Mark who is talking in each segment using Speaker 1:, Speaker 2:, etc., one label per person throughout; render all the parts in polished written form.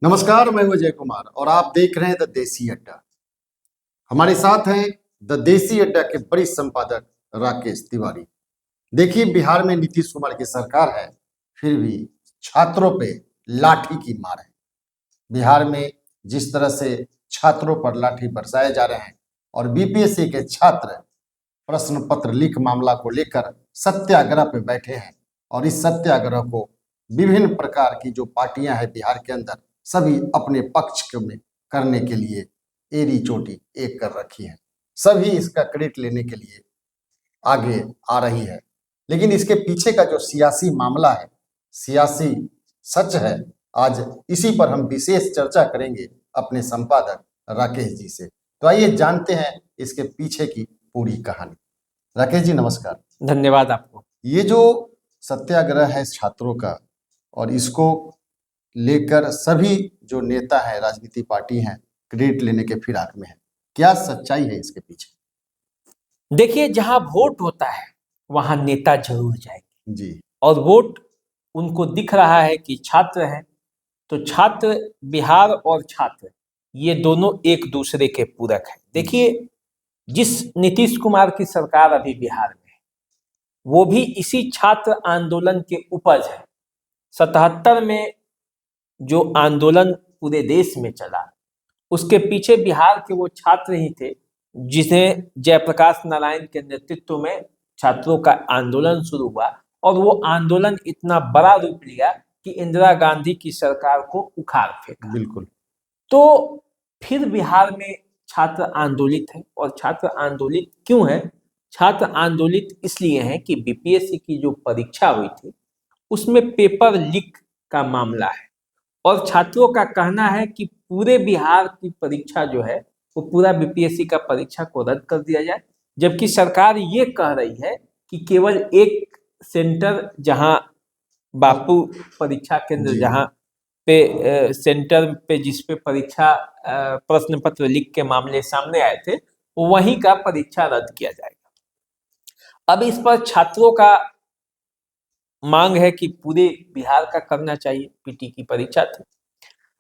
Speaker 1: नमस्कार, मैं हूं अजय कुमार और आप देख रहे हैं द देसी अड्डा। हमारे साथ हैं द देसी अड्डा के बड़ी संपादक राकेश तिवारी। देखिए, बिहार में नीतीश कुमार की सरकार है, फिर भी छात्रों पे लाठी की मार है। बिहार में जिस तरह से छात्रों पर लाठी बरसाए जा रहे हैं और बीपीएससी के छात्र प्रश्न पत्र लीक मामला को लेकर सत्याग्रह पे बैठे हैं और इस सत्याग्रह को विभिन्न प्रकार की जो पार्टियां हैं बिहार के अंदर सभी अपने पक्ष में करने के लिए एड़ी चोटी एक कर रखी है। सभी इसका क्रेडिट लेने के लिए आगे आ रही है, लेकिन इसके पीछे का जो सियासी मामला है, सियासी सच है, आज इसी पर हम विशेष चर्चा करेंगे अपने संपादक राकेश जी से। तो आइए जानते हैं इसके पीछे की पूरी कहानी। राकेश जी नमस्कार।
Speaker 2: धन्यवाद आपको।
Speaker 1: ये जो सत्याग्रह है छात्रों का और इसको लेकर सभी जो नेता है, राजनीति पार्टी हैं, क्रेडिट लेने के फिराक में है, क्या सच्चाई है इसके पीछे?
Speaker 2: देखिए, जहां वोट होता है वहां नेता जरूर जाएंगे
Speaker 1: जी,
Speaker 2: और वोट उनको दिख रहा है कि छात्र हैं, तो छात्र बिहार और छात्र ये दोनों एक दूसरे के पूरक हैं। देखिए, जिस नीतीश कुमार की सरकार अभी बिहार में है वो भी इसी छात्र आंदोलन के उपज है। 77 में जो आंदोलन पूरे देश में चला उसके पीछे बिहार के वो छात्र ही थे जिन्हें जयप्रकाश नारायण के नेतृत्व में छात्रों का आंदोलन शुरू हुआ और वो आंदोलन इतना बड़ा रूप लिया कि इंदिरा गांधी की सरकार को उखाड़ फेंका।
Speaker 1: बिल्कुल।
Speaker 2: तो फिर बिहार में छात्र आंदोलित है और छात्र आंदोलित क्यों है? छात्र आंदोलित इसलिए है कि बीपीएससी की जो परीक्षा हुई थी उसमें पेपर लीक का मामला है और छात्रों का कहना है कि पूरे बिहार की परीक्षा जो है वो पूरा बीपीएससी का परीक्षा को रद्द कर दिया जाए, जबकि सरकार ये कह रही है कि केवल एक सेंटर जहां बापू परीक्षा केंद्र जहां पे सेंटर पे जिस पे परीक्षा प्रश्न पत्र लीक के मामले सामने आए थे वहीं का परीक्षा रद्द किया जाएगा। अब इस पर छात्रों का मांग है कि पूरे बिहार का करना चाहिए। पीटी की परीक्षा थी।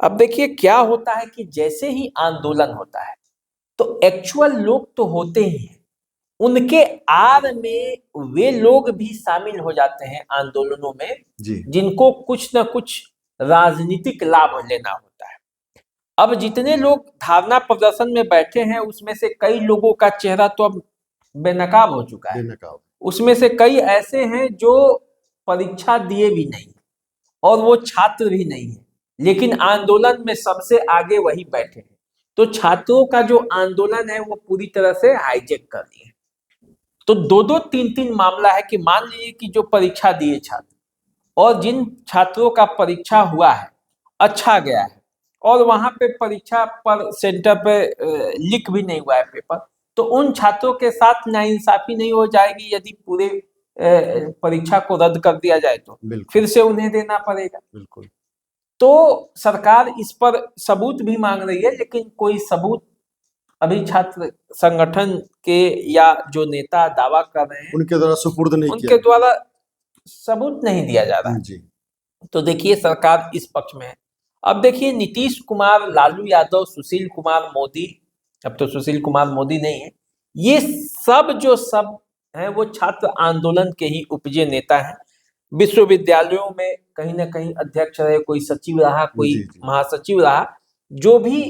Speaker 2: अब देखिए क्या होता है कि जैसे ही आंदोलन होता है तो एक्चुअल लोग तो होते ही हैं, उनके आड़ में वे लोग भी शामिल हो जाते हैं आंदोलनों में जिनको कुछ ना कुछ राजनीतिक लाभ लेना होता है। अब जितने लोग धारणा प्रदर्शन में बैठे हैं उसमें से कई लोगों का चेहरा तो अब बेनकाब हो चुका है। उसमें से कई ऐसे हैं जो परीक्षा दिए भी नहीं और वो छात्र भी नहीं है, लेकिन आंदोलन में सबसे आगे वही बैठे हैं। तो छात्रों का जो आंदोलन है वो पूरी तरह से हाईजेक कर लिए। तो दो दो तीन तीन मामला है कि मान लीजिए कि जो परीक्षा दिए छात्र और जिन छात्रों का परीक्षा हुआ है अच्छा गया है और वहां पे परीक्षा पर सेंटर पे लीक भी नहीं हुआ है पेपर, तो उन छात्रों के साथ नाइंसाफी नहीं हो जाएगी यदि पूरे परीक्षा को रद्द कर दिया जाए तो फिर से उन्हें देना पड़ेगा।
Speaker 1: बिल्कुल।
Speaker 2: तो सरकार इस पर सबूत भी मांग रही है, लेकिन कोई सबूत अभी छात्र संगठन के या जो नेता दावा कर रहे हैं
Speaker 1: उनके द्वारा सुपुर्द नहीं
Speaker 2: उनके द्वारा सबूत नहीं दिया जा रहा है।
Speaker 1: जी।
Speaker 2: तो देखिए सरकार इस पक्ष में है। अब देखिए नीतीश कुमार, लालू यादव, सुशील कुमार मोदी, अब तो सुशील कुमार मोदी नहीं है, ये सब जो सब है वो छात्र आंदोलन के ही उपजे नेता हैं। विश्वविद्यालयों में कहीं ना कहीं अध्यक्ष रहे, कोई सचिव रहा, कोई महासचिव रहा, जो भी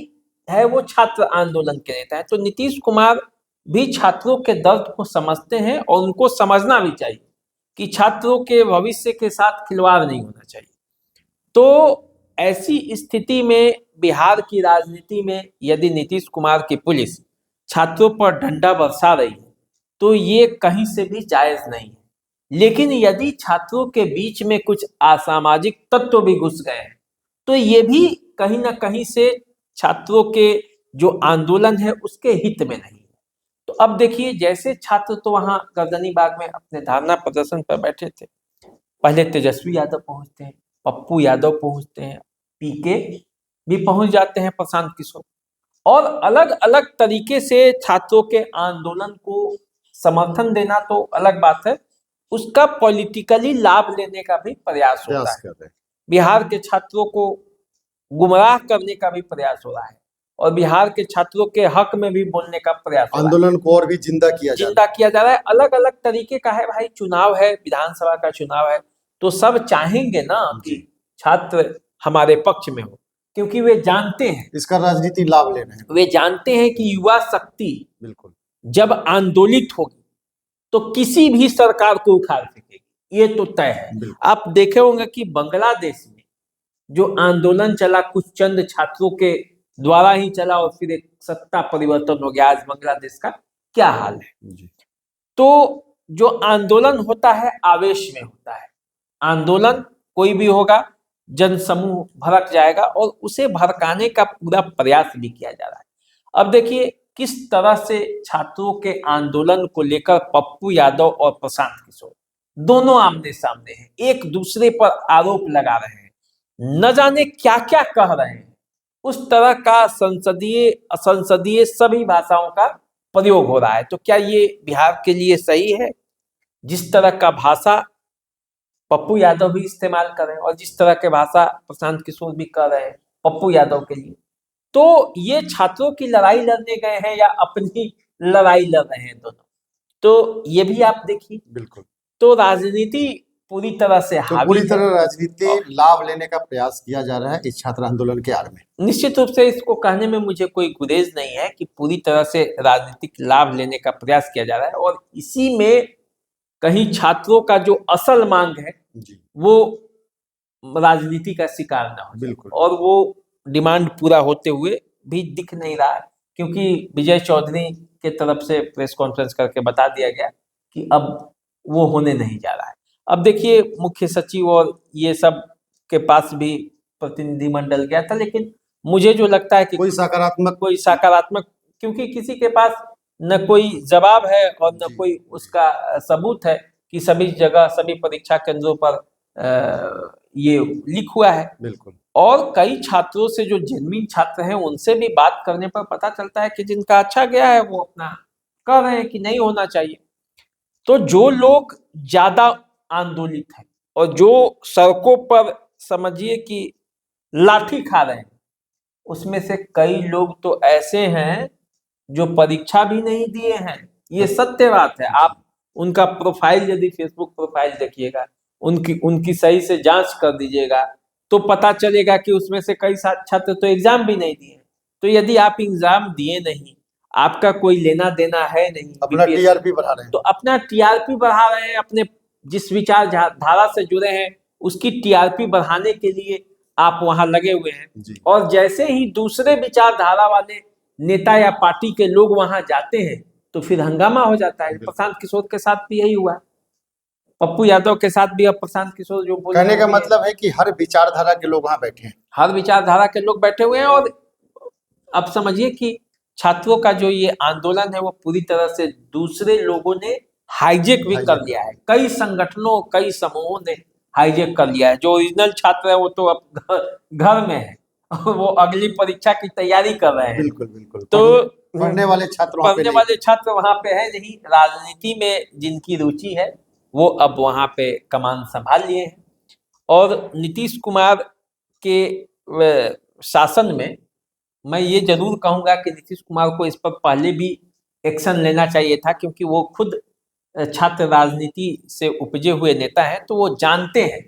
Speaker 2: है वो छात्र आंदोलन के नेता है। तो नीतीश कुमार भी छात्रों के दर्द को समझते हैं और उनको समझना भी चाहिए कि छात्रों के भविष्य के साथ खिलवाड़ नहीं होना चाहिए। तो ऐसी स्थिति में बिहार की राजनीति में यदि नीतीश कुमार की पुलिस छात्रों पर डंडा बरसा रही है तो ये कहीं से भी जायज नहीं है। लेकिन यदि छात्रों के बीच में कुछ असामाजिक तत्व भी घुस गए हैं तो ये भी कहीं ना कहीं से छात्रों के जो आंदोलन है उसके हित में नहीं है। तो अब देखिए जैसे छात्र तो वहां गर्दनी बाग में अपने धरना प्रदर्शन पर बैठे थे, पहले तेजस्वी यादव पहुंचते हैं, पप्पू यादव पहुंचते हैं, पीके भी पहुंच जाते हैं, प्रशांत किशोर, और अलग अलग तरीके से छात्रों के आंदोलन को समर्थन देना तो अलग बात है, उसका पॉलिटिकली लाभ लेने का भी प्रयास होता है। बिहार के छात्रों को गुमराह करने का भी प्रयास हो रहा है और बिहार के छात्रों के हक में भी बोलने का प्रयास हो रहा है।
Speaker 1: आंदोलन को और भी जिंदा किया जा रहा
Speaker 2: जिंदा किया जा रहा है। अलग अलग तरीके का है भाई, चुनाव है, विधानसभा का चुनाव है, तो सब चाहेंगे ना कि
Speaker 1: जी।
Speaker 2: छात्र हमारे पक्ष में हो, क्योंकि वे जानते हैं,
Speaker 1: है, इसका राजनीति लाभ ले रहे हैं।
Speaker 2: वे जानते हैं कि युवा शक्ति
Speaker 1: बिल्कुल
Speaker 2: जब आंदोलित होगी तो किसी भी सरकार को उखाड़ फेंकेगी, ये तो तय है।
Speaker 1: बिल्कुल।
Speaker 2: आप देखे होंगे कि बांग्लादेश में जो आंदोलन चला कुछ चंद छात्रों के द्वारा ही चला और फिर एक सत्ता परिवर्तन हो गया, आज बांग्लादेश का क्या हाल है।
Speaker 1: जी।
Speaker 2: तो जो आंदोलन होता है आवेश में होता है, आंदोलन कोई भी होगा, जनसमूह भड़क जाएगा और उसे भड़काने का पूरा प्रयास भी किया जा रहा है। अब देखिए किस तरह से छात्रों के आंदोलन को लेकर पप्पू यादव और प्रशांत किशोर दोनों आमने सामने हैं, एक दूसरे पर आरोप लगा रहे हैं, न जाने क्या क्या कह रहे हैं। उस तरह का संसदीय असंसदीय सभी भाषाओं का प्रयोग हो रहा है। तो क्या ये बिहार के लिए सही है? जिस तरह का भाषा पप्पू यादव भी इस्तेमाल कर रहे हैं और जिस तरह के भाषा प्रशांत किशोर भी कर रहे हैं पप्पू यादव के लिए, तो ये छात्रों की लड़ाई लड़ने गए हैं या अपनी लड़ाई लड़ रहे हैं दोनों? तो ये भी आप देखिए।
Speaker 1: बिल्कुल।
Speaker 2: तो राजनीति पूरी तरह से
Speaker 1: तो
Speaker 2: हावी
Speaker 1: पूरी
Speaker 2: है।
Speaker 1: तरह राजनीति लाभ लेने का प्रयास किया जा रहा है इस छात्र आंदोलन के आड़ में।
Speaker 2: निश्चित रूप से इसको कहने में मुझे कोई गुरेज नहीं है कि पूरी तरह से राजनीतिक लाभ लेने का प्रयास किया जा रहा है और इसी में कहीं छात्रों का जो असल मांग है
Speaker 1: जी।
Speaker 2: वो राजनीति का शिकार ना हो।
Speaker 1: बिल्कुल।
Speaker 2: और वो डिमांड पूरा होते हुए भी दिख नहीं रहा, क्योंकि विजय चौधरी के तरफ से प्रेस कॉन्फ्रेंस करके बता दिया गया कि अब वो होने नहीं जा रहा है। अब देखिए मुख्य सचिव और ये सब के पास भी प्रतिनिधिमंडल गया था, लेकिन मुझे जो लगता है कि
Speaker 1: कोई
Speaker 2: सकारात्मक, क्योंकि किसी के पास न कोई जवाब है और न
Speaker 1: जी।
Speaker 2: कोई उसका सबूत है कि सभी जगह सभी परीक्षा केंद्रों पर ये लीक हुआ है।
Speaker 1: बिल्कुल।
Speaker 2: और कई छात्रों से जो जेन्युइन छात्र हैं उनसे भी बात करने पर पता चलता है कि जिनका अच्छा गया है वो अपना कह रहे हैं कि नहीं होना चाहिए। तो जो लोग ज्यादा आंदोलित हैं और जो सड़कों पर समझिए कि लाठी खा रहे हैं, उसमें से कई लोग तो ऐसे हैं जो परीक्षा भी नहीं दिए हैं। ये सत्य बात है। आप उनका प्रोफाइल यदि फेसबुक प्रोफाइल देखिएगा, उनकी सही से जांच कर दीजिएगा तो पता चलेगा कि उसमें से कई छात्र तो एग्जाम भी नहीं दिए। तो यदि आप एग्जाम दिए नहीं, आपका कोई लेना देना है नहीं,
Speaker 1: अपना टीआरपी बढ़ा रहे हैं,
Speaker 2: तो अपना टीआरपी बढ़ा रहे हैं, अपने जिस विचार धारा से जुड़े हैं उसकी टीआरपी बढ़ाने के लिए आप वहां लगे हुए हैं।
Speaker 1: जी।
Speaker 2: और जैसे ही दूसरे विचारधारा वाले नेता या पार्टी के लोग वहां जाते हैं तो फिर हंगामा हो जाता है। प्रशांत किशोर के साथ भी यही हुआ, पप्पू यादव के साथ भी। अब प्रशांत किशोर जो बोले,
Speaker 1: कहने का मतलब है कि हर विचारधारा के लोग वहां बैठे हैं,
Speaker 2: हर विचारधारा के लोग बैठे हुए हैं। और अब समझिए कि छात्रों का जो ये आंदोलन है वो पूरी तरह से दूसरे लोगों ने हाईजेक भी कर लिया है। कई संगठनों कई समूहों ने हाईजेक कर लिया है। जो ओरिजिनल छात्र है वो तो अब घर में है, वो अगली परीक्षा की तैयारी कर रहे हैं।
Speaker 1: बिल्कुल बिल्कुल।
Speaker 2: तो
Speaker 1: पढ़ने वाले
Speaker 2: छात्र वहां पे है नहीं। राजनीति में जिनकी रुचि है वो अब वहां पे कमान संभाल लिए हैं। और नीतीश कुमार के शासन में मैं ये जरूर कहूंगा कि नीतीश कुमार को इस पर पहले भी एक्शन लेना चाहिए था, क्योंकि वो खुद छात्र राजनीति से उपजे हुए नेता हैं। तो वो जानते हैं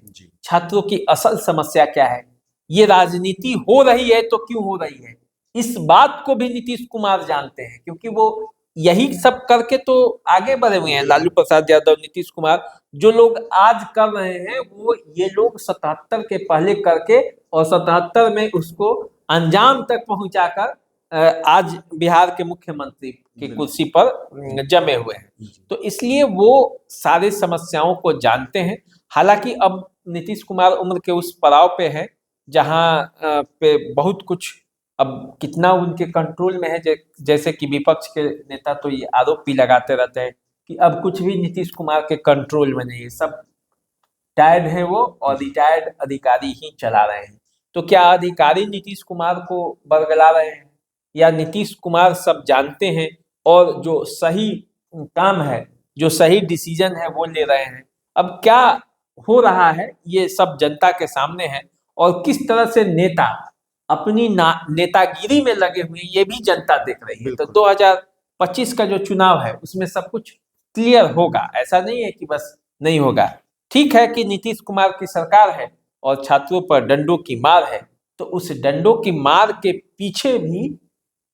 Speaker 2: छात्रों की असल समस्या क्या है। ये राजनीति हो रही है तो क्यों हो रही है, इस बात को भी नीतीश कुमार जानते हैं, क्योंकि वो यही सब करके तो आगे बढ़े हुए हैं। लालू प्रसाद यादव, नीतीश कुमार, जो लोग आज कर रहे हैं वो ये लोग 77 के पहले करके और 77 में उसको अंजाम तक पहुंचाकर आज बिहार के मुख्यमंत्री की कुर्सी पर जमे हुए हैं। तो इसलिए वो सारे समस्याओं को जानते हैं। हालांकि अब नीतीश कुमार उम्र के उस पड़ाव पे है जहां पे बहुत कुछ अब कितना उनके कंट्रोल में है। जैसे कि विपक्ष के नेता तो ये आरोप भी लगाते रहते हैं कि अब कुछ भी नीतीश कुमार के कंट्रोल में नहीं है, सब टायर्ड है वो और रिटायर्ड अधिकारी ही चला रहे हैं। तो क्या अधिकारी नीतीश कुमार को बरगला रहे हैं या नीतीश कुमार सब जानते हैं और जो सही काम है, जो सही डिसीजन है वो ले रहे हैं? अब क्या हो रहा है ये सब जनता के सामने है। और किस तरह से नेता अपनी नेतागिरी में लगे हुए हैं, ये भी जनता देख रही है। तो
Speaker 1: बिल्कुल।
Speaker 2: 2025 का जो चुनाव है उसमें सब कुछ क्लियर होगा, ऐसा नहीं है कि बस नहीं होगा। ठीक है कि नीतीश कुमार की सरकार है और छात्रों पर डंडों की मार है, तो उस डंडों की मार के पीछे भी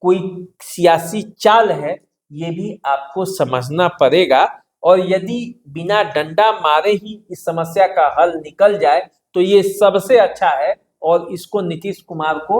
Speaker 2: कोई सियासी चाल है, ये भी आपको समझना पड़ेगा। और यदि बिना डंडा मारे ही इस समस्या का हल निकल जाए तो ये सबसे अच्छा है, और इसको नीतीश कुमार को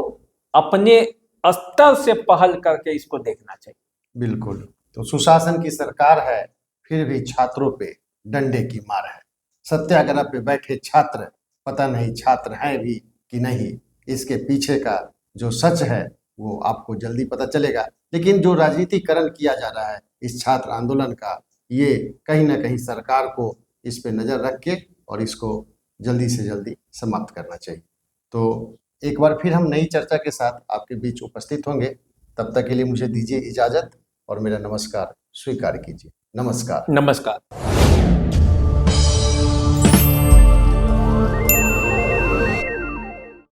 Speaker 2: अपने स्तर से पहल करके इसको देखना चाहिए।
Speaker 1: बिल्कुल। तो सुशासन की सरकार है, फिर भी छात्रों पे डंडे की मार है। सत्याग्रह पे बैठे छात्र, पता नहीं छात्र हैं भी कि नहीं, इसके पीछे का जो सच है वो आपको जल्दी पता चलेगा। लेकिन जो राजनीतिकरण किया जा रहा है इस छात्र आंदोलन का, ये कहीं ना कहीं सरकार को इस पे नज़र रख के और इसको जल्दी से जल्दी समाप्त करना चाहिए। तो एक बार फिर हम नई चर्चा के साथ आपके बीच उपस्थित होंगे। तब तक के लिए मुझे दीजिए इजाज़त और मेरा नमस्कार स्वीकार कीजिए। नमस्कार।
Speaker 2: नमस्कार।